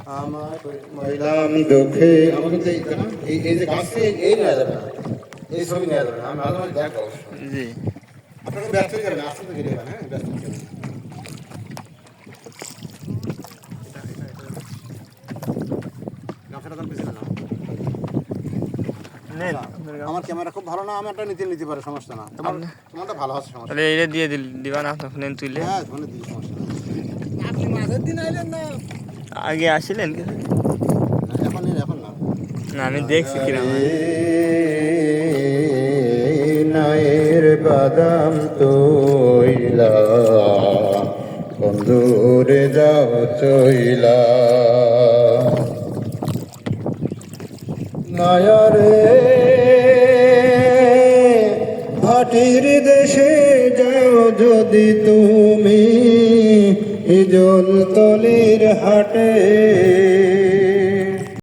আমার মহিলাম দুঃখে আমাকে তো এই যে গাছে এই নেওয়া যাবে না, এই ছবি নেওয়া যাবে না। আমি মাঝে মাঝে দেখবো অবশ্যই। জি আপনাকে ব্যস্ত করেন, আসতে তো গেলে হ্যাঁ ব্যস্ত করেন। আমার ক্যামেরা খুব ভালো না, আমি একটা নিতে পারে সমস্যা না। তোমারটা ভালো আছে সমস্যা। তাহলে এটা দিয়ে দিবা না আপনার ফোনে তুলে? হ্যাঁ ফোনে দিই সমস্যা না। আপনি মাঝের দিন আইলেন না? আগে আসিলেন কি? এখন না। না আমি দেখছি কিরম নায়ের বাদাম তৈলা বন্ধুরে যাও চইলা নায়ারে ভাটির দেশে যাও যদি তুমি ইজল তলির হাটে